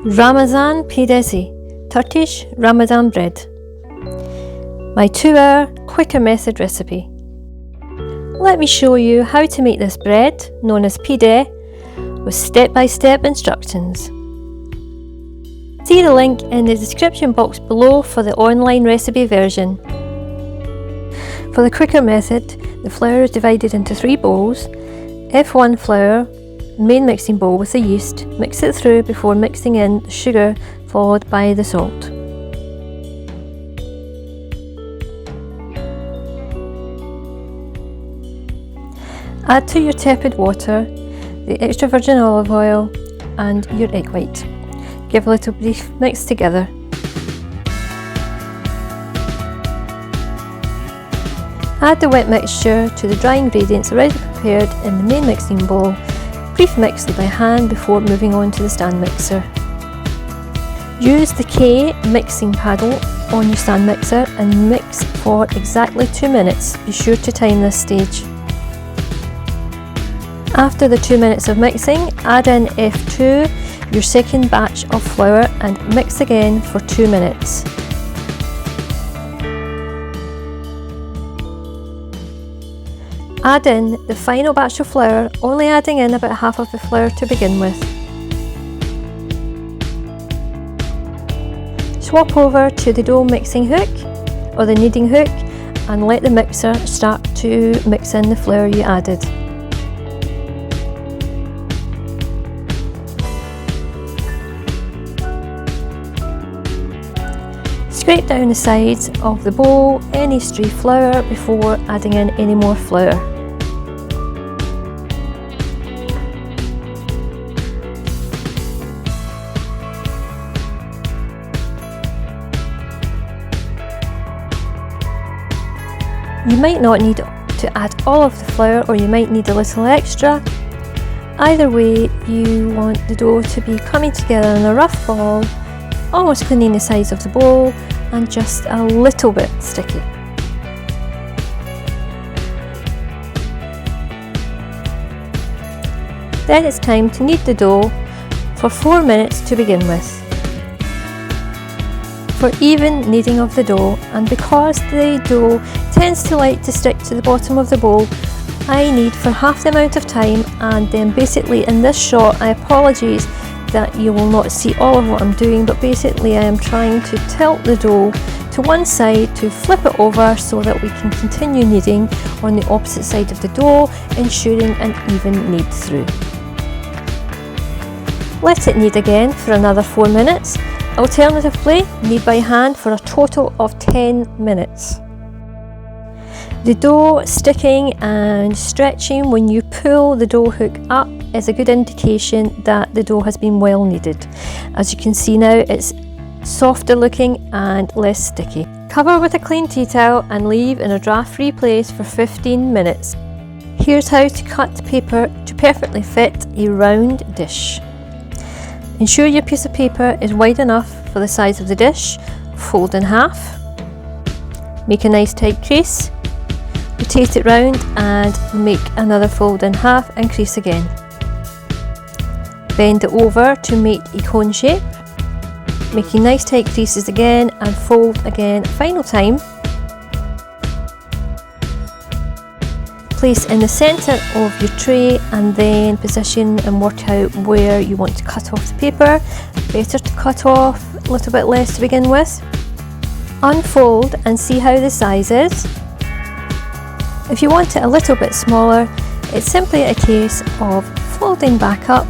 Ramazan Pidesi, Turkish Ramadan bread. My 2-hour quicker method recipe. Let me show you how to make this bread, known as Pide, with step-by-step instructions. See the link in the description box below for the online recipe version. For the quicker method, the flour is divided into 3 bowls. F1 flour, main mixing bowl with the yeast, mix it through before mixing in the sugar followed by the salt. Add to your tepid water the extra virgin olive oil and your egg white. Give a little brief mix together. Add the wet mixture to the dry ingredients already prepared in the main mixing bowl. Brief mix by hand before moving on to the stand mixer. Use the K mixing paddle on your stand mixer and mix for exactly 2 minutes. Be sure to time this stage. After the 2 minutes of mixing, add in F2, your second batch of flour, and mix again for 2 minutes. Add in the final batch of flour, only adding in about half of the flour to begin with. Swap over to the dough mixing hook or the kneading hook and let the mixer start to mix in the flour you added. Scrape down the sides of the bowl any stray flour before adding in any more flour. You might not need to add all of the flour, or you might need a little extra. Either way, you want the dough to be coming together in a rough ball, almost cleaning the sides of the bowl and just a little bit sticky. Then it's time to knead the dough for 4 minutes to begin with. For even kneading of the dough, and because the dough tends to like to stick to the bottom of the bowl, I knead for half the amount of time, and then basically in this shot, I apologise that you will not see all of what I'm doing, but basically I am trying to tilt the dough to one side to flip it over so that we can continue kneading on the opposite side of the dough, ensuring an even knead through. Let it knead again for another 4 minutes. Alternatively, knead by hand for a total of 10 minutes. The dough sticking and stretching when you pull the dough hook up is a good indication that the dough has been well kneaded. As you can see now, it's softer looking and less sticky. Cover with a clean tea towel and leave in a draft-free place for 15 minutes. Here's how to cut paper to perfectly fit a round dish. Ensure your piece of paper is wide enough for the size of the dish. Fold in half. Make a nice tight crease. Rotate it round and make another fold in half and crease again. Bend it over to make a cone shape. Making nice tight creases again and fold again a final time. Place in the centre of your tray and then position and work out where you want to cut off the paper. Better to cut off a little bit less to begin with. Unfold and see how the size is. If you want it a little bit smaller, it's simply a case of folding back up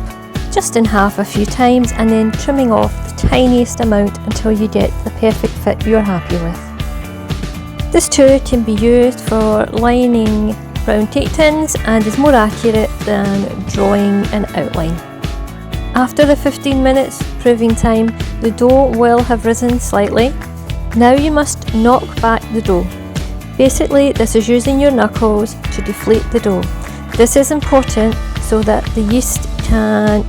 just in half a few times and then trimming off the tiniest amount until you get the perfect fit you're happy with. This too can be used for lining round cake tins and is more accurate than drawing an outline. After the 15 minutes proving time, the dough will have risen slightly. Now you must knock back the dough. Basically, this is using your knuckles to deflate the dough. This is important so that the yeast can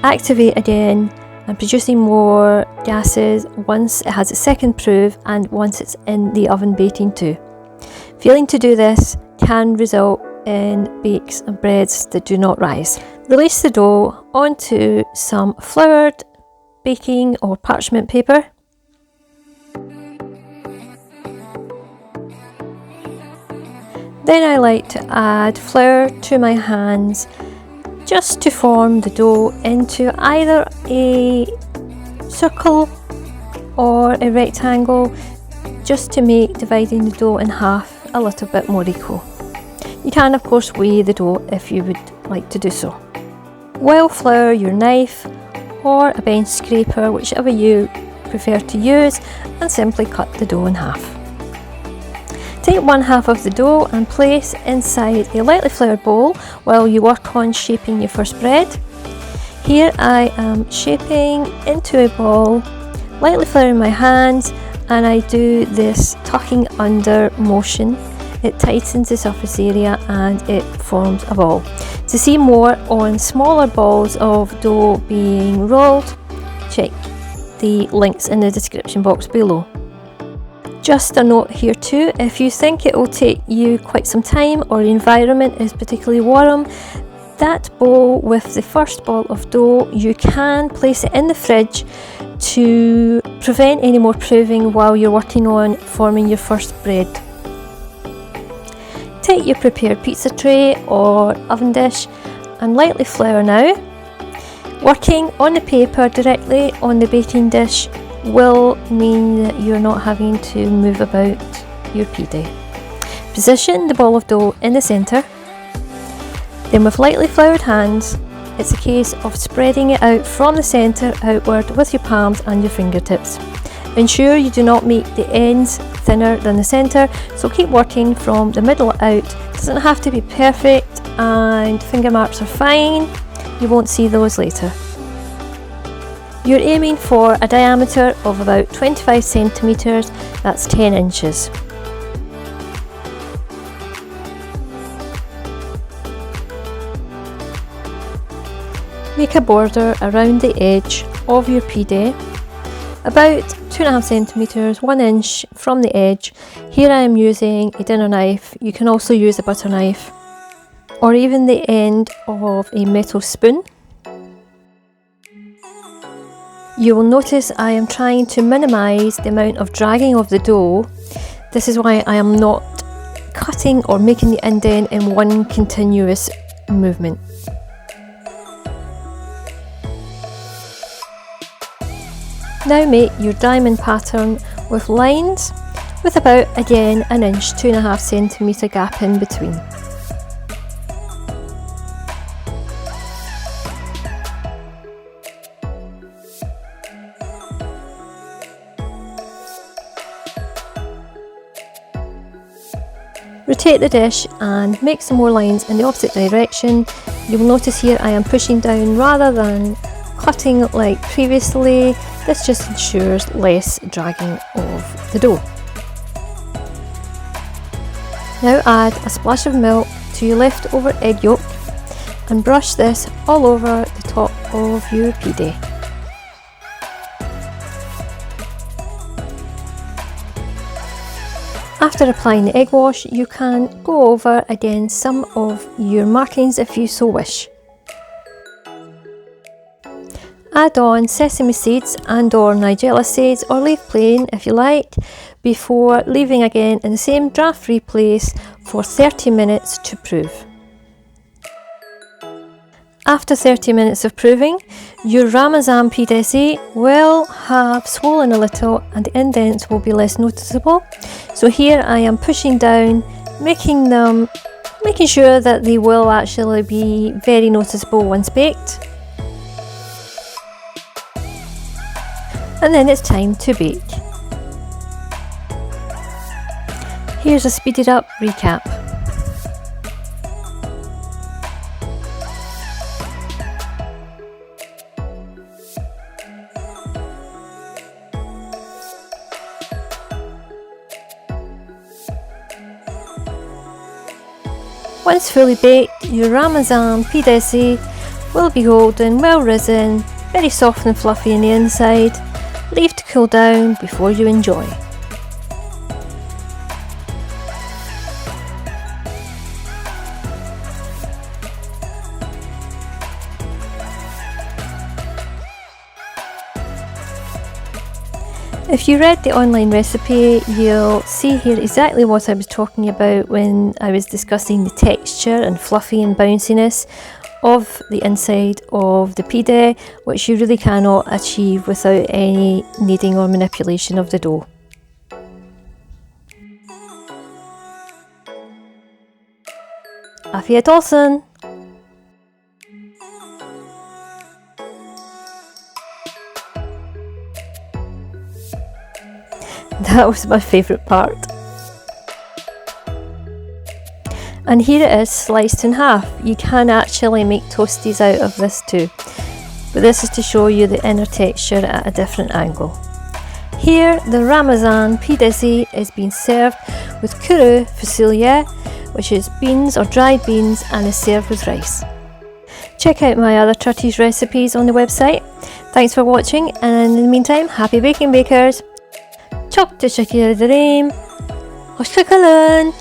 activate again and producing more gases once it has its second proof and once it's in the oven baking too. Failing to do this can result in bakes and breads that do not rise. Release the dough onto some floured baking or parchment paper. Then I like to add flour to my hands just to form the dough into either a circle or a rectangle, just to make dividing the dough in half a little bit more equal. You can of course weigh the dough if you would like to do so. Well flour your knife or a bench scraper, whichever you prefer to use, and simply cut the dough in half. Take one half of the dough and place inside a lightly floured bowl while you work on shaping your first bread. Here I am shaping into a ball, lightly flouring my hands, and I do this tucking under motion. It tightens the surface area and it forms a ball. To see more on smaller balls of dough being rolled, check the links in the description box below. Just a note here too, if you think it will take you quite some time or the environment is particularly warm, that bowl with the first ball of dough, you can place it in the fridge to prevent any more proving while you're working on forming your first bread. Take your prepared pizza tray or oven dish and lightly flour now. Working on the paper directly on the baking dish will mean that you're not having to move about your pide. Position the ball of dough in the centre. Then with lightly floured hands, it's a case of spreading it out from the centre outward with your palms and your fingertips. Ensure you do not make the ends thinner than the centre, so keep working from the middle out. It doesn't have to be perfect, and finger marks are fine, you won't see those later. You're aiming for a diameter of about 25 centimetres, that's 10 inches. Make a border around the edge of your pide, about 2.5 centimetres, 1 inch from the edge. Here I am using a dinner knife. You can also use a butter knife or even the end of a metal spoon. You will notice I am trying to minimise the amount of dragging of the dough. This is why I am not cutting or making the indent in one continuous movement. Now make your diamond pattern with lines with about, again, 1 inch, 2.5 centimetre gap in between. Rotate the dish and make some more lines in the opposite direction. You will notice here I am pushing down rather than cutting like previously. This just ensures less dragging of the dough. Now add a splash of milk to your leftover egg yolk and brush this all over the top of your pide. After applying the egg wash, you can go over again some of your markings if you so wish. Add on sesame seeds and or nigella seeds, or leave plain if you like, before leaving again in the same draft free place for 30 minutes to prove. After 30 minutes of proving, your Ramazan Pidesi will have swollen a little and the indents will be less noticeable. So here I am pushing down, making sure that they will actually be very noticeable once baked. And then it's time to bake. Here's a speeded up recap. Once fully baked, your Ramazan Pidesi will be golden, well risen, very soft and fluffy on the inside. Leave to cool down before you enjoy. If you read the online recipe, you'll see here exactly what I was talking about when I was discussing the texture and fluffy and bounciness of the inside of the pide, which you really cannot achieve without any kneading or manipulation of the dough. Afiyet Olsun! That was my favourite part. And here it is sliced in half. You can actually make toasties out of this too, but this is to show you the inner texture at a different angle. Here the Ramazan Pidesi is being served with kuru fasulye, which is beans or dried beans, and is served with rice. Check out my other Turkish recipes on the website. Thanks for watching, and in the meantime, happy baking bakers! Çok teşekkür ederim. Hoşça kalın.